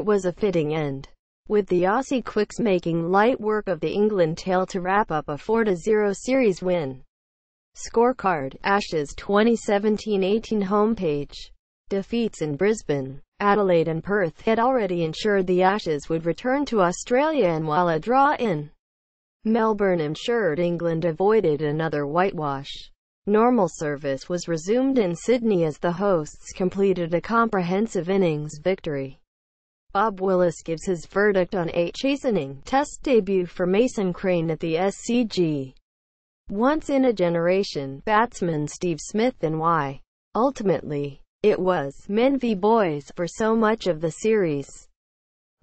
It was a fitting end, with the Aussie Quicks making light work of the England tail to wrap up a 4-0 series win. Scorecard, Ashes 2017-18 homepage. Defeats in Brisbane, Adelaide and Perth had already ensured the Ashes would return to Australia, and while a draw in Melbourne ensured England avoided another whitewash, normal service was resumed in Sydney as the hosts completed a comprehensive innings victory. Bob Willis gives his verdict on a chastening Test debut for Mason Crane at the SCG. Once-in-a-generation batsman Steve Smith, and why. Ultimately, it was men v boys for so much of the series.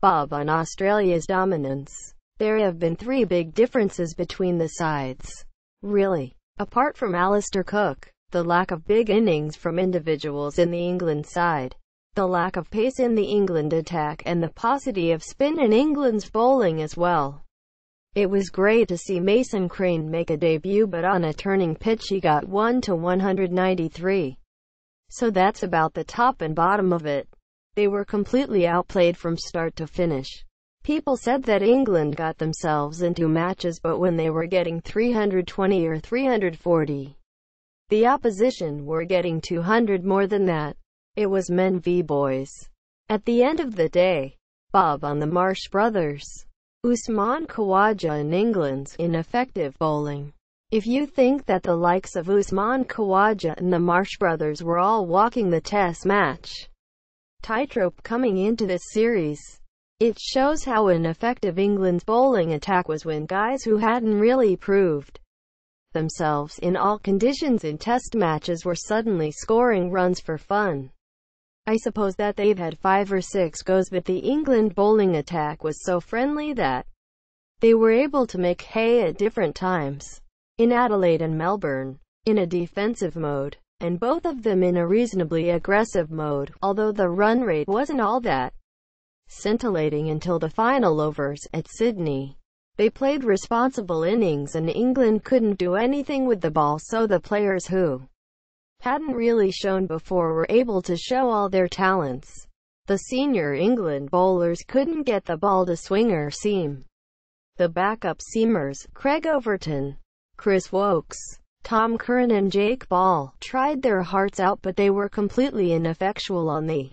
Bob on Australia's dominance. There have been three big differences between the sides. Really. Apart from Alistair Cook, the lack of big innings from individuals in the England side, the lack of pace in the England attack, and the paucity of spin in England's bowling as well. It was great to see Mason Crane make a debut, but on a turning pitch he got 1-193. So that's about the top and bottom of it. They were completely outplayed from start to finish. People said that England got themselves into matches, but when they were getting 320 or 340, the opposition were getting 200 more than that. It was men v boys. At the end of the day, Bob on the Marsh brothers. Usman Khawaja in England's ineffective bowling. If you think that the likes of Usman Khawaja and the Marsh brothers were all walking the Test match tightrope coming into this series, it shows how ineffective England's bowling attack was when guys who hadn't really proved themselves in all conditions in Test matches were suddenly scoring runs for fun. I suppose that they've had 5 or 6 goes, but the England bowling attack was so friendly that they were able to make hay at different times. In Adelaide and Melbourne, in a defensive mode, and both of them in a reasonably aggressive mode, although the run rate wasn't all that scintillating until the final overs. At Sydney, they played responsible innings and England couldn't do anything with the ball, so the players who hadn't really shown before were able to show all their talents. The senior England bowlers couldn't get the ball to swing or seam. The backup seamers, Craig Overton, Chris Wokes, Tom Curran and Jake Ball, tried their hearts out, but they were completely ineffectual on the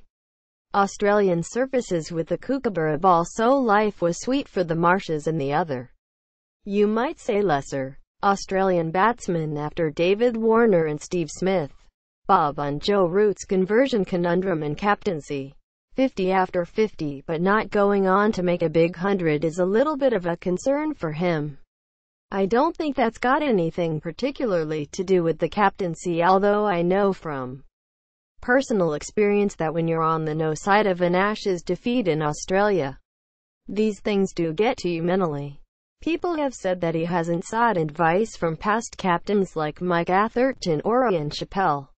Australian surfaces with the kookaburra ball, so life was sweet for the Marshes and the other, you might say, lesser Australian batsmen after David Warner and Steve Smith. Bob on Joe Root's conversion conundrum and captaincy. 50 after 50 but not going on to make a big 100 is a little bit of a concern for him. I don't think that's got anything particularly to do with the captaincy, although I know from personal experience that when you're on the no side of an Ashes defeat in Australia, these things do get to you mentally. People have said that he hasn't sought advice from past captains like Mike Atherton or Ian Chappell,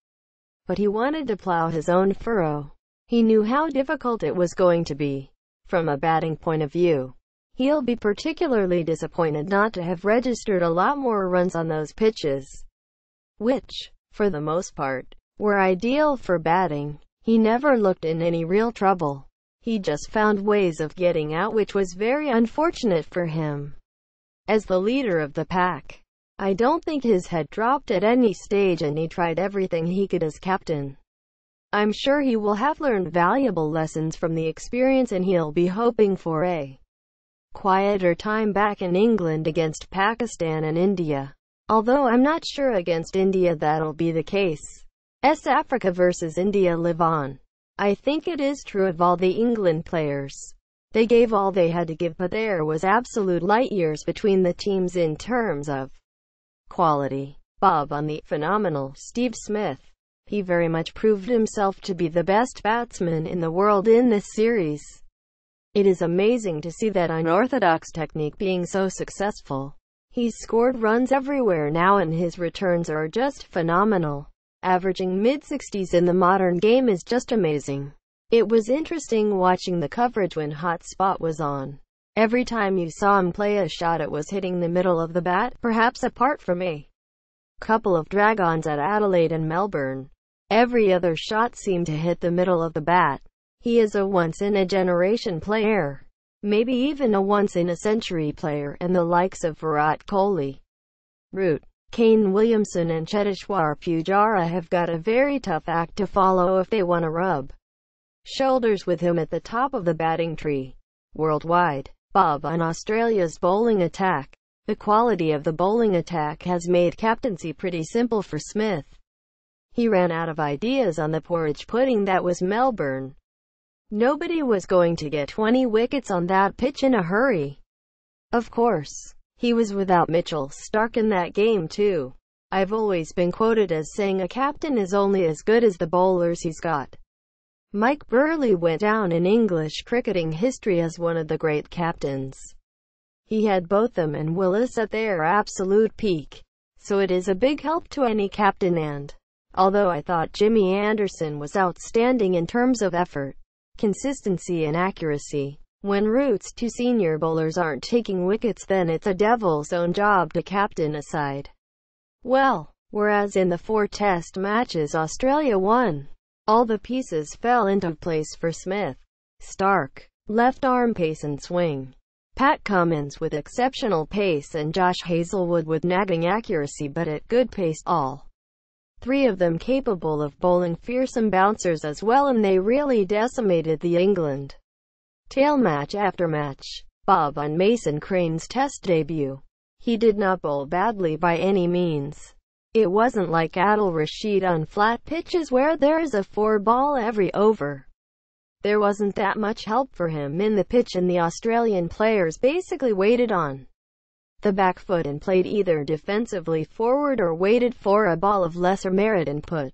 but he wanted to plow his own furrow. He knew how difficult it was going to be. From a batting point of view, he'll be particularly disappointed not to have registered a lot more runs on those pitches, which, for the most part, were ideal for batting. He never looked in any real trouble. He just found ways of getting out, which was very unfortunate for him. As the leader of the pack, I don't think his head dropped at any stage, and he tried everything he could as captain. I'm sure he will have learned valuable lessons from the experience, and he'll be hoping for a quieter time back in England against Pakistan and India. Although I'm not sure against India that'll be the case. Africa versus India live on. I think it is true of all the England players. They gave all they had to give, but there was absolute light years between the teams in terms of quality. Bob on the phenomenal Steve Smith. He very much proved himself to be the best batsman in the world in this series. It is amazing to see that unorthodox technique being so successful. He's scored runs everywhere now, and his returns are just phenomenal. Averaging mid-60s in the modern game is just amazing. It was interesting watching the coverage when Hot Spot was on. Every time you saw him play a shot, it was hitting the middle of the bat, perhaps apart from a couple of drag-ons at Adelaide and Melbourne. Every other shot seemed to hit the middle of the bat. He is a once-in-a-generation player, maybe even a once-in-a-century player, and the likes of Virat Kohli, Root, Kane Williamson and Cheteshwar Pujara have got a very tough act to follow if they want to rub shoulders with him at the top of the batting tree. Worldwide, Bob on Australia's bowling attack. The quality of the bowling attack has made captaincy pretty simple for Smith. He ran out of ideas on the porridge pudding that was Melbourne. Nobody was going to get 20 wickets on that pitch in a hurry. Of course, he was without Mitchell Starc in that game too. I've always been quoted as saying a captain is only as good as the bowlers he's got. Mike Burley went down in English cricketing history as one of the great captains. He had both them and Willis at their absolute peak, so it is a big help to any captain. And although I thought Jimmy Anderson was outstanding in terms of effort, consistency and accuracy, when Root's two senior bowlers aren't taking wickets, then it's a devil's own job to captain a side. Well, whereas in the 4 test matches Australia won, all the pieces fell into place for Smith. Starc, left arm pace and swing. Pat Cummins with exceptional pace and Josh Hazlewood with nagging accuracy but at good pace, all 3 of them capable of bowling fearsome bouncers as well, and they really decimated the England tail match after match. Bob on Mason Crane's test debut. He did not bowl badly by any means. It wasn't like Adil Rashid on flat pitches where there's a 4-ball every over. There wasn't that much help for him in the pitch, and the Australian players basically waited on the back foot and played either defensively forward or waited for a ball of lesser merit and put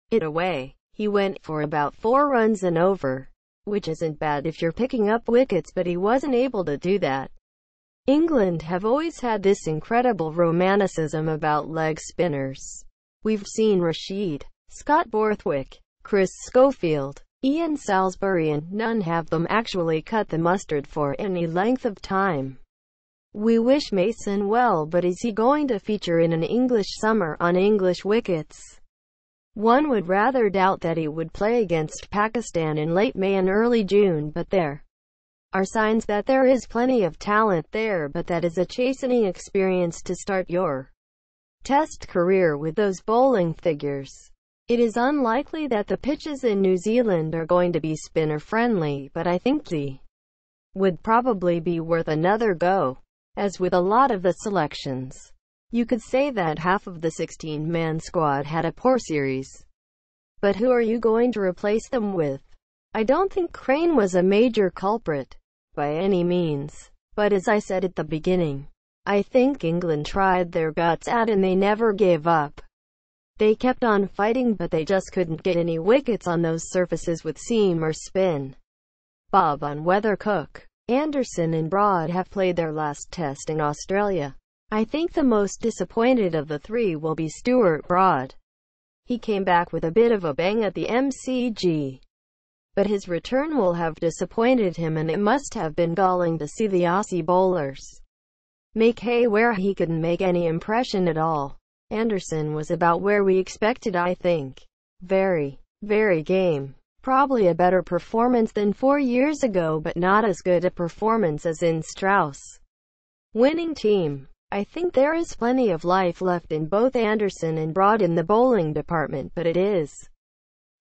it away. He went for about 4 runs and over, which isn't bad if you're picking up wickets, but he wasn't able to do that. England have always had this incredible romanticism about leg spinners. We've seen Rashid, Scott Borthwick, Chris Schofield, Ian Salisbury, and none have them actually cut the mustard for any length of time. We wish Mason well, but is he going to feature in an English summer on English wickets? One would rather doubt that he would play against Pakistan in late May and early June, but there are signs that there is plenty of talent there, but that is a chastening experience to start your test career with those bowling figures. It is unlikely that the pitches in New Zealand are going to be spinner friendly, but I think they would probably be worth another go. As with a lot of the selections, you could say that half of the 16-man squad had a poor series. But who are you going to replace them with? I don't think Crane was a major culprit by any means, but as I said at the beginning, I think England tried their guts out and they never gave up. They kept on fighting, but they just couldn't get any wickets on those surfaces with seam or spin. Bob on whether Cook, Anderson and Broad have played their last test in Australia. I think the most disappointed of the 3 will be Stuart Broad. He came back with a bit of a bang at the MCG, but his return will have disappointed him, and it must have been galling to see the Aussie bowlers make hay where he couldn't make any impression at all. Anderson was about where we expected, I think. Very game. Probably a better performance than 4 years ago, but not as good a performance as in Strauss' winning team. I think there is plenty of life left in both Anderson and Broad in the bowling department, but it is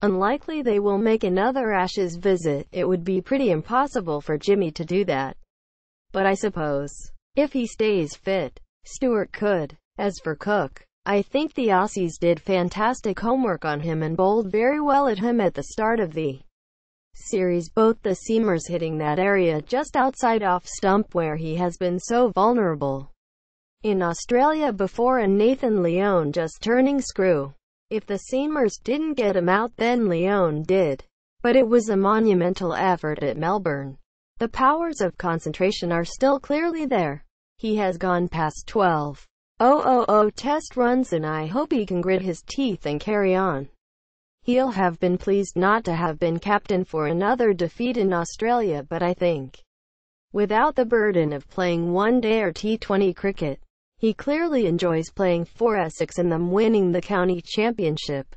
unlikely they will make another Ashes visit. It would be pretty impossible for Jimmy to do that. But I suppose, if he stays fit, Stewart could. As for Cook, I think the Aussies did fantastic homework on him and bowled very well at him at the start of the series, both the seamers hitting that area just outside off stump where he has been so vulnerable in Australia before, and Nathan Lyon just turning screw. If the seamers didn't get him out, then Lyon did. But it was a monumental effort at Melbourne. The powers of concentration are still clearly there. He has gone past 12,000 test runs, and I hope he can grit his teeth and carry on. He'll have been pleased not to have been captain for another defeat in Australia, but I think, without the burden of playing one-day or T20 cricket, he clearly enjoys playing for Essex and them winning the county championship.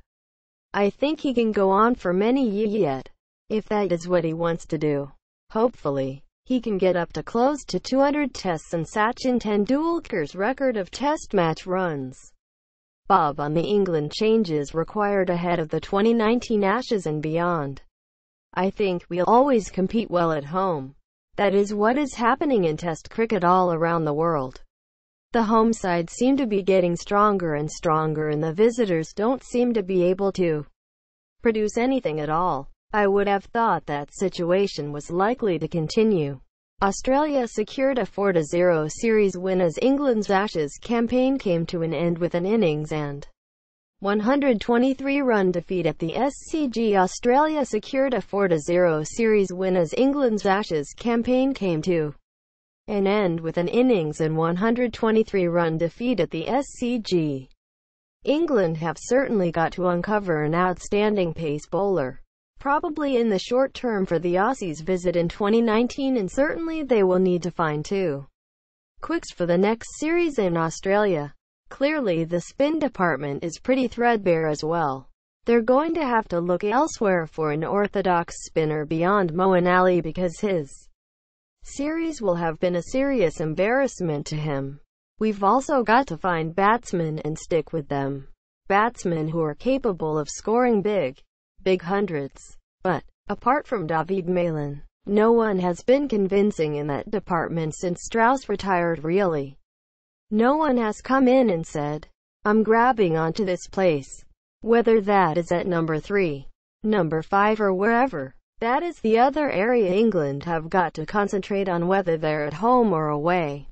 I think he can go on for many years yet. if that is what he wants to do. Hopefully, he can get up to close to 200 tests and Sachin Tendulkar's record of test match runs. Bob on the England changes required ahead of the 2019 Ashes and beyond. I think we'll always compete well at home. That is what is happening in Test cricket all around the world. The home side seem to be getting stronger and stronger and the visitors don't seem to be able to produce anything at all. I would have thought that situation was likely to continue. Australia secured a 4-0 series win as England's Ashes campaign came to an end with an innings and 123-run defeat at the SCG. Australia secured a 4-0 series win as England's Ashes campaign came to an end with an innings and 123-run defeat at the SCG. England have certainly got to uncover an outstanding pace bowler, probably in the short term for the Aussies' visit in 2019, and certainly they will need to find two quicks for the next series in Australia. Clearly the spin department is pretty threadbare as well. They're going to have to look elsewhere for an orthodox spinner beyond Moeen Ali because his series will have been a serious embarrassment to him. We've also got to find batsmen and stick with them. Batsmen who are capable of scoring big hundreds. But, apart from David Malan, no one has been convincing in that department since Strauss retired really. No one has come in and said, I'm grabbing onto this place. Whether that is at number 3, number 5 or wherever. That is the other area England have got to concentrate on, whether they're at home or away.